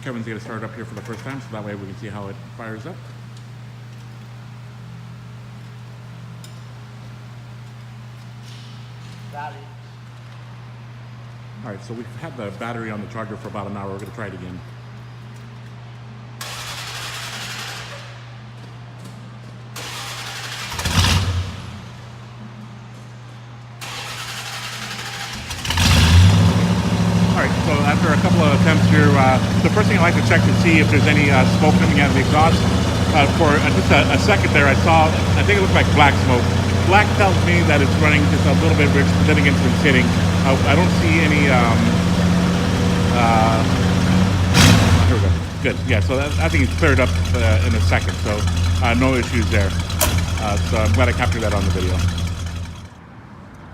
Kevin's going to start it up here for the first time, so that way we can see how it fires up. Battery. All right, so we've had the battery on the charger for about an hour. We're going to try it again. All right, so after a couple of attempts here, the first thing I like to check to see if there's any smoke coming out of the exhaust. For just a second there, I think it looked like black smoke. Black tells me that it's running just a little bit rich, but then again, it's sitting. I don't see any. Here we go. Good. Yeah. So I think it's cleared up in a second. So no issues there. So I'm glad I captured that on the video.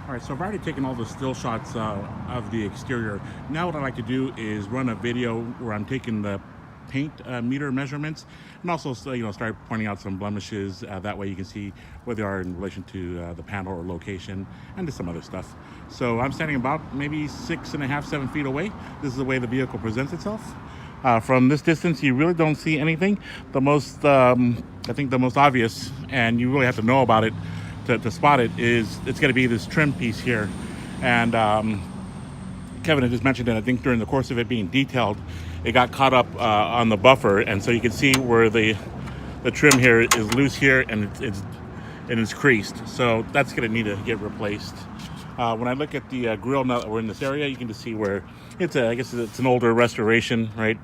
All right. So I've already taken all the still shots of the exterior. Now what I like to do is run a video where I'm taking the paint meter measurements, and also start pointing out some blemishes. That way you can see where they are in relation to the panel or location, and to some other stuff. So I'm standing about maybe 6.5, 7 feet away. This is the way the vehicle presents itself. From this distance, you really don't see anything. The most, I think the most obvious, and you really have to know about it to spot it, is it's going to be this trim piece here. And Kevin had just mentioned that I think during the course of it being detailed, it got caught up on the buffer, and so you can see where the trim here is loose here, and it's creased. So that's going to need to get replaced. When I look at the grill now that we're in this area, you can just see where I guess it's an older restoration, right?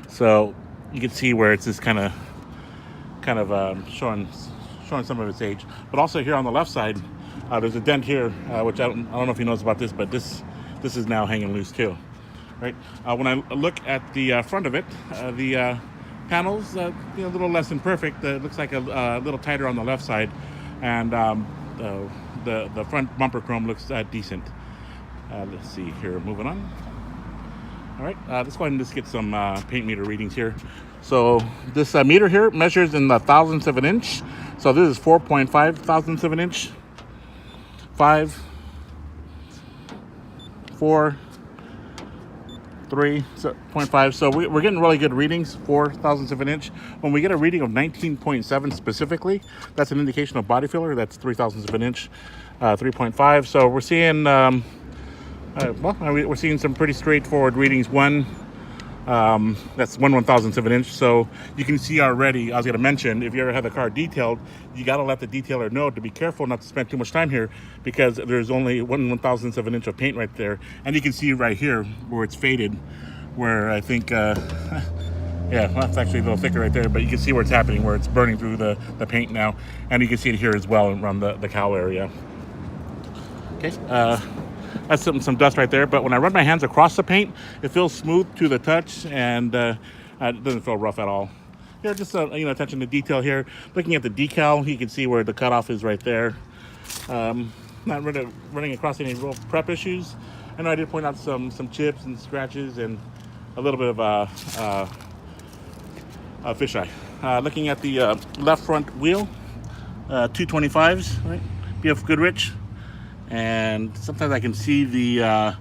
So you can see where it's just kind of showing some of its age. But also here on the left side, there's a dent here, which I don't know if he knows about this, but this is now hanging loose too. Right. When I look at the front of it, the panels, a little less than perfect. It looks like a little tighter on the left side, and the front bumper chrome looks decent. Let's see here. Moving on. All right. Let's go ahead and just get some paint meter readings here. So this meter here measures in the thousandths of an inch. So this is 4.5 thousandths of an inch. 5, 4. 3.5. So we're getting really good readings, 4 thousandths of an inch. When we get a reading of 19.7 specifically, that's an indication of body filler. That's 3 thousandths of an inch, 3.5. So we're seeing, we're seeing some pretty straightforward readings. That's 1/1000th of an inch. So you can see already, I was going to mention, if you ever have the car detailed, you got to let the detailer know to be careful not to spend too much time here, because there's only 1/1000th of an inch of paint right there. And you can see right here where it's faded, where I think, yeah, well, it's actually a little thicker right there, but you can see where it's happening, where it's burning through the paint now. And you can see it here as well around the cowl area. Okay. That's some dust right there, but when I run my hands across the paint, it feels smooth to the touch, and it doesn't feel rough at all. Here, just attention to detail here. Looking at the decal, you can see where the cutoff is right there. Not running across any real prep issues. I know I did point out some chips and scratches and a little bit of fisheye. Looking at the left front wheel, 225s, right? BF Goodrich. And sometimes I can see the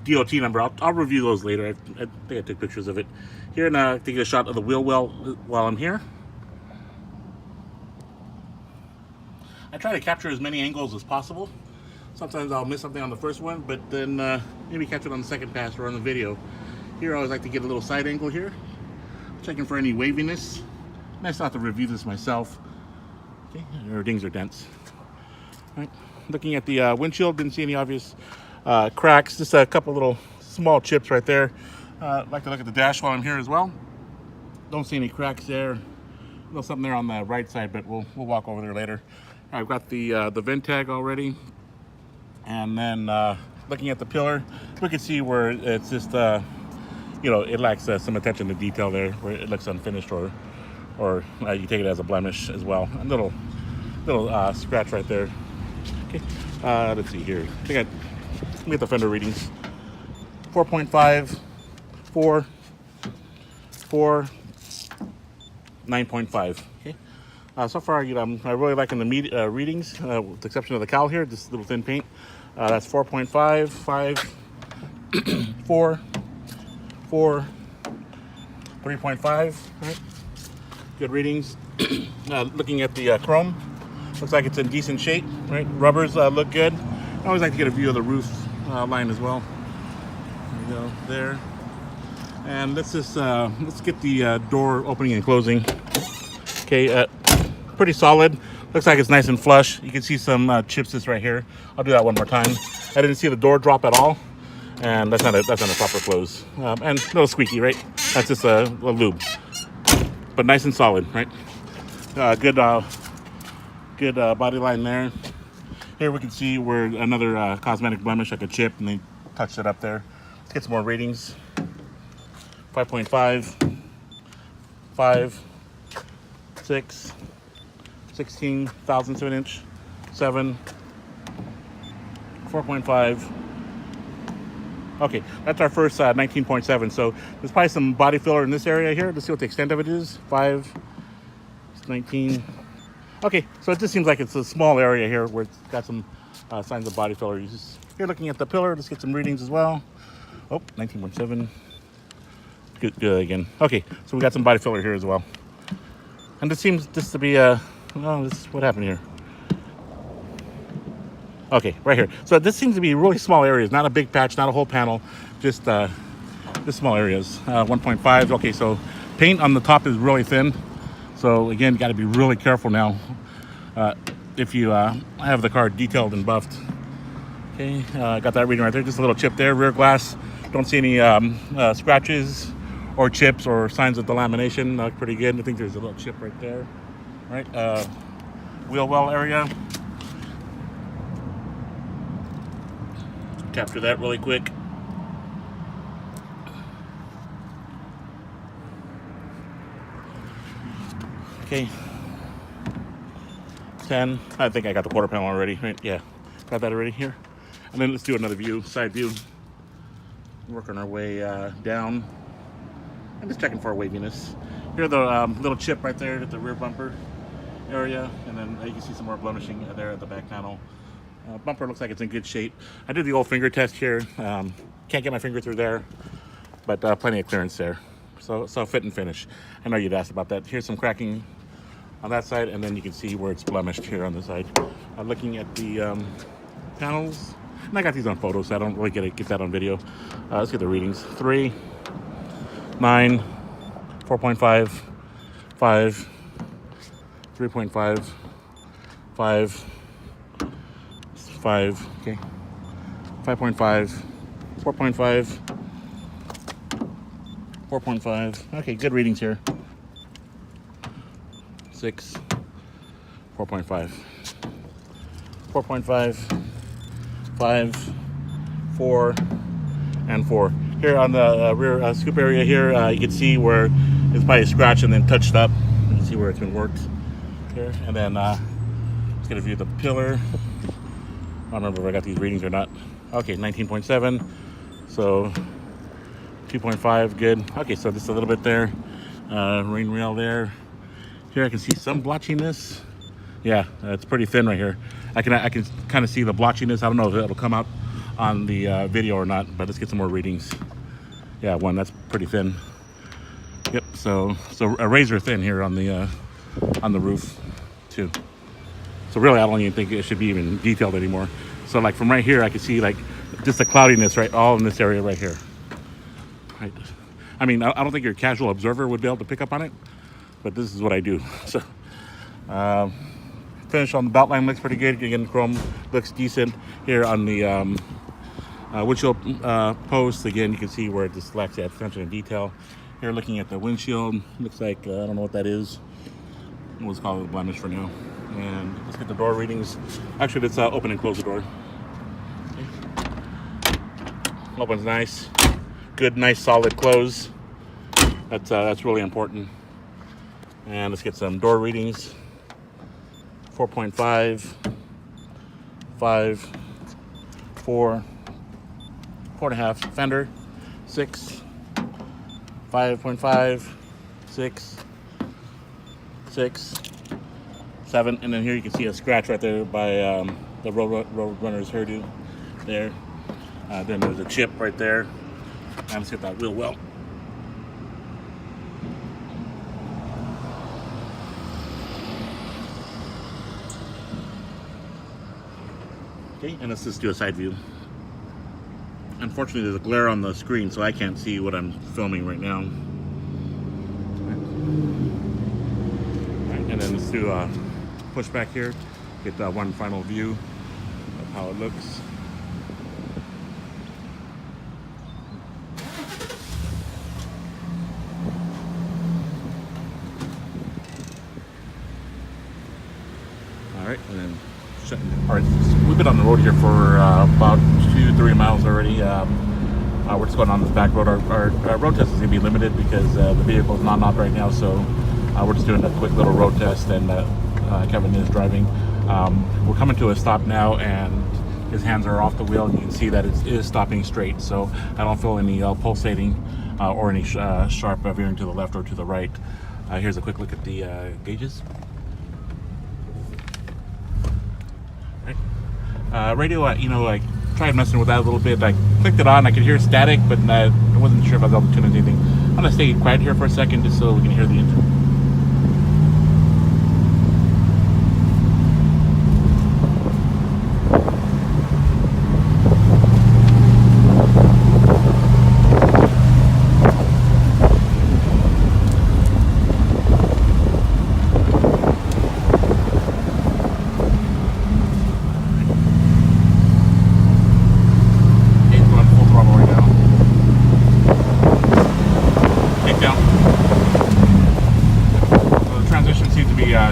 DOT number. I'll review those later. I think I took pictures of it. Here, and take a shot of the wheel well while I'm here. I try to capture as many angles as possible. Sometimes I'll miss something on the first one, but then maybe catch it on the second pass or on the video. Here, I always like to get a little side angle here. Checking for any waviness. Nice not to review this myself. Okay, our dings are dense. All right. Looking at the windshield, didn't see any obvious cracks, just a couple little small chips right there. Like to look at the dash while I'm here as well. Don't see any cracks there. A little something there on the right side, but we'll walk over there later. I've got the vent tag already, and then looking at the pillar, we can see where it's just it lacks some attention to detail there, where it looks unfinished, or you take it as a blemish as well. A little scratch right there. Okay, let's see here. I think let me get the fender readings. 4.5, 4, 9.5. Okay. So far, I'm really liking the readings, with the exception of the cowl here, this little thin paint. That's 4.5, 5, 4, 3.5, right? Good readings. Looking at the chrome, looks like it's in decent shape, right? Rubbers look good. I always like to get a view of the roof line as well. There we go, there. And let's get the door opening and closing. Okay, pretty solid. Looks like it's nice and flush. You can see some chips right here. I'll do that one more time. I didn't see the door drop at all, and that's not a proper close. And a little squeaky, right? That's just a lube, but nice and solid, right? Good body line there. Here we can see where another cosmetic blemish, like a chip, and they touched it up there. Let's get some more ratings. 5.5, 5, 6, 16 thousandths of an inch, 7, 4.5. Okay, that's our first 19.7. So there's probably some body filler in this area here. Let's see what the extent of it is. 5, 19. Okay, so it just seems like it's a small area here where it's got some signs of body filler. You're looking at the pillar. Let's get some readings as well. Oh, 19.7. Good again. Okay, so we got some body filler here as well. And this seems just to be what happened here? Okay, right here. So this seems to be really small areas, not a big patch, not a whole panel, just small areas. 1.5. Okay, so paint on the top is really thin. So again, got to be really careful now if you have the car detailed and buffed. Okay, got that reading right there. Just a little chip there, rear glass. Don't see any scratches or chips or signs of delamination. Look pretty good. I think there's a little chip right there. Right, wheel well area. Capture that really quick. Okay. 10. I think I got the quarter panel already, right? Yeah, got that already here. And then let's do another view, side view. Working our way down. I'm just checking for waviness. Here, the little chip right there at the rear bumper area, and then you can see some more blemishing there at the back panel. Bumper looks like it's in good shape. I did the old finger test here. Can't get my finger through there, but plenty of clearance there. So fit and finish. I know you'd asked about that. Here's some cracking on that side, and then you can see where it's blemished here on the side. Looking at the panels, and I got these on photos, so I don't really get that on video. Let's get the readings. 3, 9, 4.5, 5, 3.5, 5, 5, okay, 5.5, 4.5, 4.5. Okay, good readings here. 6, 4.5, 4.5, 5, 4, and 4. Here on the rear scoop area here, you can see where it's probably scratched and then touched up. You can see where it's been worked here. And then let's get a view of the pillar. I don't remember if I got these readings or not. Okay, 19.7. So 2.5, good. Okay, so just a little bit there. Rain rail there. Here I can see some blotchiness. Yeah, it's pretty thin right here. I can kind of see the blotchiness. I don't know if it'll come out on the video or not, but let's get some more readings. Yeah, one, that's pretty thin. Yep, so a razor thin here on the roof too. So really, I don't even think it should be even detailed anymore. So like from right here, I can see like just the cloudiness right all in this area right here. Right. I mean, I don't think your casual observer would be able to pick up on it, but this is what I do. So finish on the belt line looks pretty good. Again, chrome looks decent here on the windshield post. Again, you can see where it just lacks the attention and detail. Here, looking at the windshield, looks like I don't know what that is. We'll just call it a blemish for now. And let's get the door readings. Actually, let's open and close the door. Okay. Opens nice, good, nice, solid close. That's really important. And let's get some door readings. 4.5, 5, 4, 4.5 fender, 6, 5.5, 6, 6, 7, and then here you can see a scratch right there by the road runner's hairdo there. Then there's a chip right there. And let's get that wheel well. Okay, and let's just do a side view. Unfortunately, there's a glare on the screen, so I can't see what I'm filming right now. Right, and then let's do a push back here, get one final view of how it looks. All right, and then all right, we've been on the road here for about 2-3 miles already. We're just going on this back road. Our road test is going to be limited because the vehicle is not right now, so we're just doing a quick little road test, and Kevin is driving. We're coming to a stop now, and his hands are off the wheel, and you can see that it is stopping straight, so I don't feel any pulsating or any sharp veering to the left or to the right. Here's a quick look at the gauges. Radio, I tried messing with that a little bit. I clicked it on, I could hear static, but I wasn't sure if I was able to tune in anything. I'm going to stay quiet here for a second just so we can hear the engine.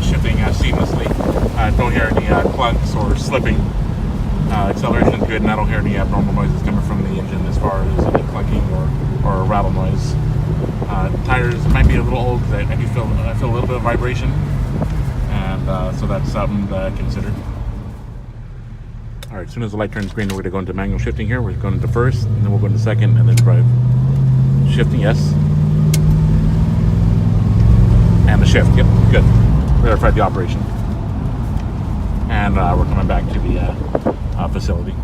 Shifting seamlessly. Don't hear any clunks or slipping. Acceleration is good, and I don't hear any abnormal noises coming from the engine as far as any clunking or rattle noise. Tires might be a little old because I feel a little bit of vibration, and so that's something to consider. All right, as soon as the light turns green, we're going to go into manual shifting here. We're going into first, and then we'll go into second, and then drive. Shifting, yes. And the shift, yep, good. Verified the operation. And we're coming back to the facility.